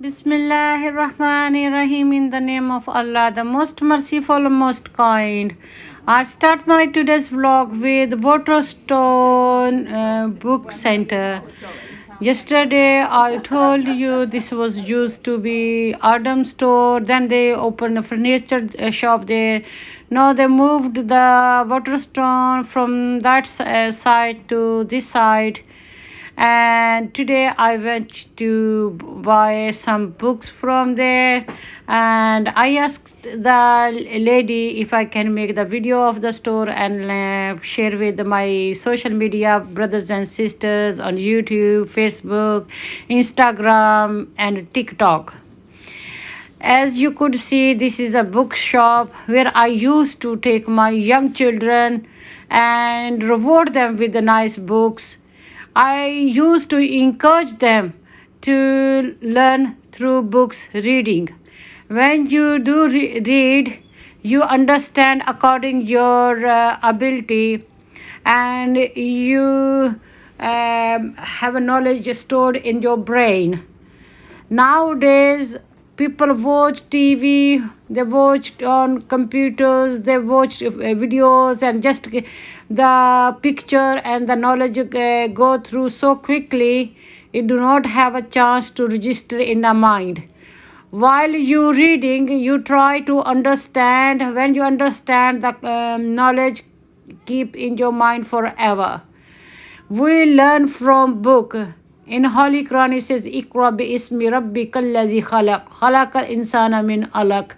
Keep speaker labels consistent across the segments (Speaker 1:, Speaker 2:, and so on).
Speaker 1: Bismillahirrahmanirrahim. In the name of Allah, the most merciful, most kind. I start my today's vlog with Waterstone Book Center. Yesterday, I told you this was used to be Adam store. Then they opened a furniture shop there. Now they moved the Waterstone from that side to this side, and today I went to buy some books from there, and I asked the lady if I can make the video of the store and share with my social media brothers and sisters on YouTube, Facebook, Instagram, and TikTok. As you could see, this is a bookshop where I used to take my young children and reward them with the nice books. I used to encourage them to learn through books reading. When you do read, you understand according your ability, and you have a knowledge stored in your brain. Nowadays, people watch TV, they watch on computers, they watch videos, and just the picture and the knowledge go through so quickly, it do not have a chance to register in the mind. While you reading, you try to understand. When you understand, the knowledge keep in your mind forever. We learn from book. In Holy Quran it says, Iqra bi ismi rabbika allazi khalaq. Khalaqal insana min alaq.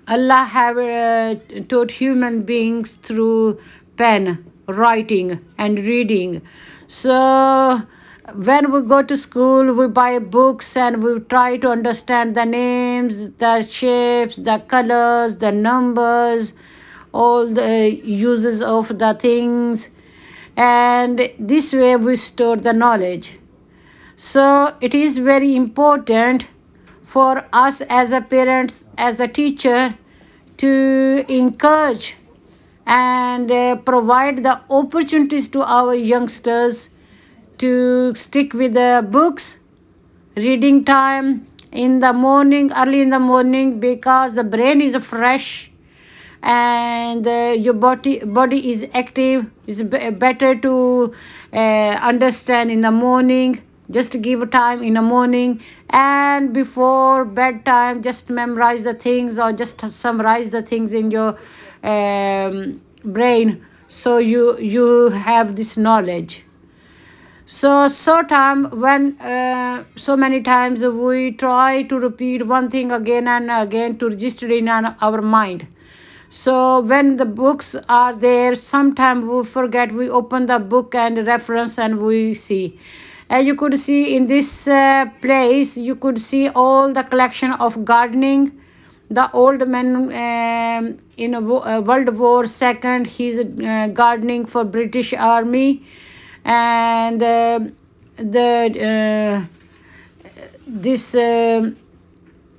Speaker 1: Allah have taught human beings through pen, writing, and reading. So when we go to school, we buy books and we try to understand the names, the shapes, the colors, the numbers, all the uses of the things, and this way we store the knowledge. So it is very important for us as a parents, as a teacher, to encourage and provide the opportunities to our youngsters to stick with the books, reading time in the morning, early in the morning, because the brain is fresh and your body is active. It's better to understand in the morning. Just give time in the morning, and before bedtime just memorize the things or just summarize the things in your brain, so you have this knowledge. So time when so many times we try to repeat one thing again and again to register in our mind. So when the books are there, sometimes we forget. We open the book and reference and we see. As you could see in this place, you could see all the collection of gardening. The old man in World War II, he's gardening for British Army, and the this.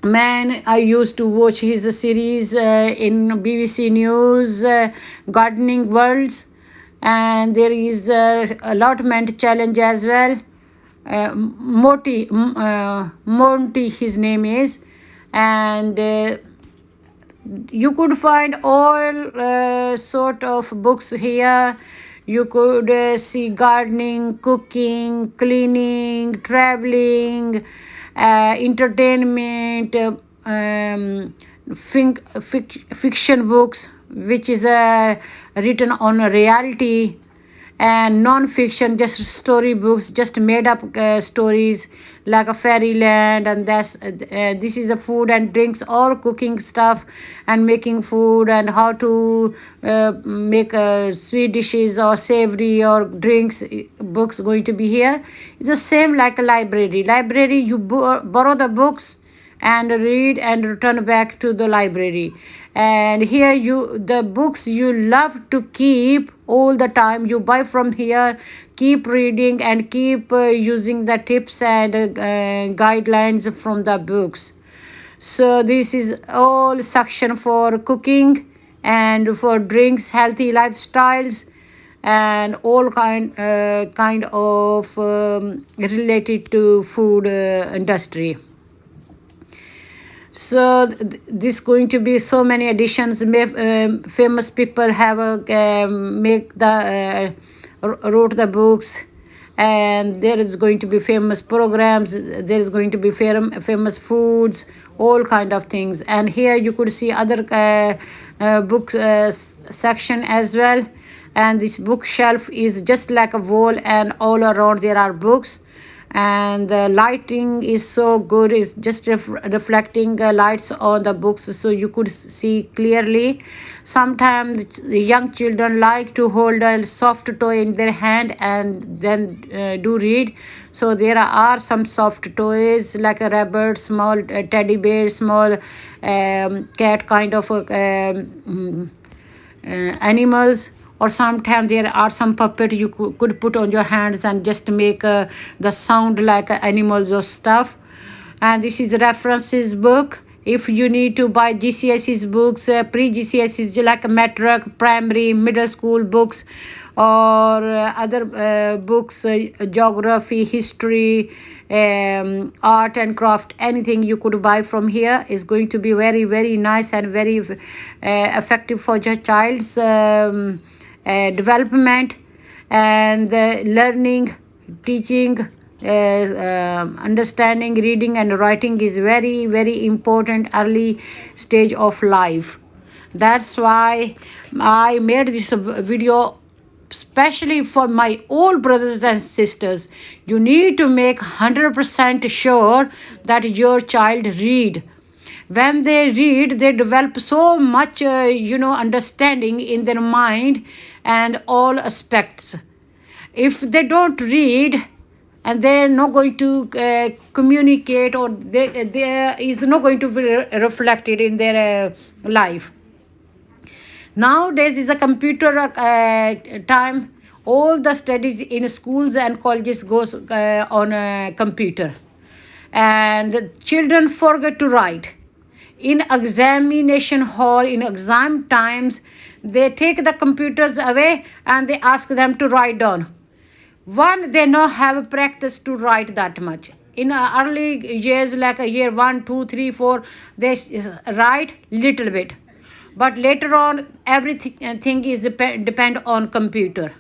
Speaker 1: Man, I used to watch his series in BBC News, Gardening Worlds, and there is allotment challenge as well. Monty, his name is, and you could find all sort of books here. You could see gardening, cooking, cleaning, traveling, entertainment, fiction books, which is written on a reality, and non-fiction, just story books, just made up stories like a fairyland. And this is a food and drinks, all cooking stuff and making food, and how to make sweet dishes or savory or drinks books going to be here. It's the same like a library. You borrow the books and read and return back to the library. And here the books you love to keep all the time, you buy from here, keep reading and keep using the tips and guidelines from the books. So this is all section for cooking and for drinks, healthy lifestyles, and all kind of related to food industry. So this going to be so many editions. Famous people have make the wrote the books, and there is going to be famous programs. There is going to be famous foods, all kind of things. And here you could see other books section as well. And this bookshelf is just like a wall, and all around there are books, and the lighting is so good. It's just reflecting lights on the books, so you could see clearly. Sometimes the young children like to hold a soft toy in their hand and then do read. So there are some soft toys like a rabbit, small teddy bear, small cat kind of animals. Or sometimes there are some puppet you could put on your hands and just make the sound like animals or stuff. And this is the references book. If you need to buy GCSE's books, pre-GCSE's like a metric, primary, middle school books, or other books, geography, history, art and craft, anything you could buy from here is going to be very, very nice and very effective for your child's development and learning, teaching, understanding, reading and writing is very, very important early stage of life. That's why I made this video especially for my old brothers and sisters. You need to make 100% sure that your child read. When they read, they develop so much understanding in their mind and all aspects. If they don't read, and they're not going to communicate, or they is not going to be reflected in their life. Nowadays is a computer time. All the studies in schools and colleges goes on a computer, and children forget to write. In examination hall, in exam times, they take the computers away and they ask them to write down. One, they not have practice to write that much. In early years, like a year 1, 2, 3, 4, they write little bit. But later on, everything thing is depend on computer.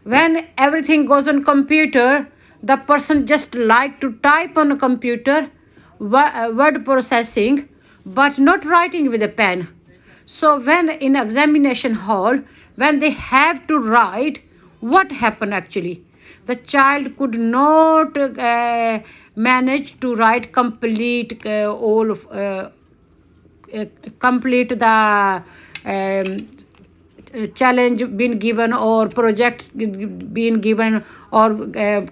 Speaker 1: When everything goes on computer, the person just like to type on a computer, word processing, but not writing with a pen. So when in examination hall, when they have to write, what happened actually? The child could not manage to write complete all of complete the challenge being given, or project being given, or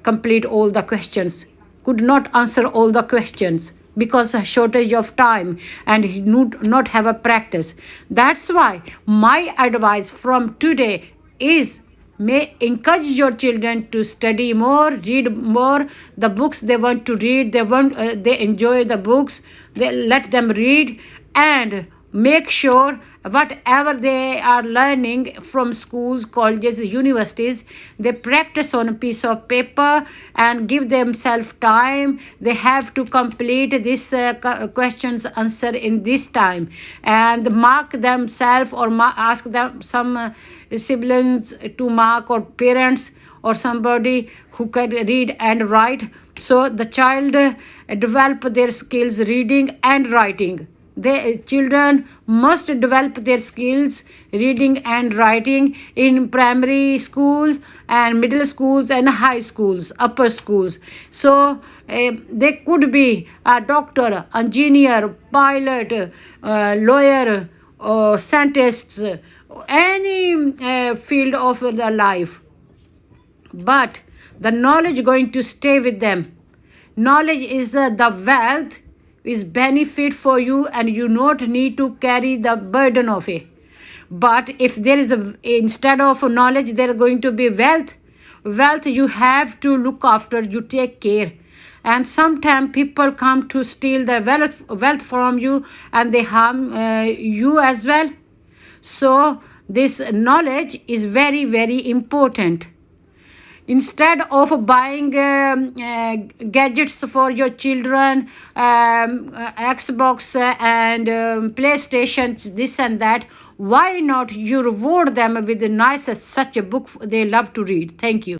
Speaker 1: complete all the questions. Could not answer all the questions because a shortage of time, and he not have a practice. That's why my advice from today is, may encourage your children to study more, read more. The books they want to read, they enjoy the books, they let them read, and make sure whatever they are learning from schools, colleges, universities, they practice on a piece of paper and give themselves time. They have to complete this questions answer in this time, and mark themselves, or ask them some siblings to mark, or parents, or somebody who can read and write, so the child develop their skills reading and writing. The children must develop their skills reading and writing in primary schools and middle schools and high schools, upper schools. So they could be a doctor, engineer, pilot, lawyer, scientists, any field of the life. But the knowledge going to stay with them. Knowledge is the wealth, is benefit for you, and you not need to carry the burden of it. But if there is instead of knowledge there are going to be wealth you have to look after, you take care. And sometimes people come to steal the wealth from you, and they harm you as well. So This knowledge is very, very important. Instead of buying gadgets for your children, Xbox and PlayStations, this and that, why not you reward them with a nice such a book they love to read? Thank you.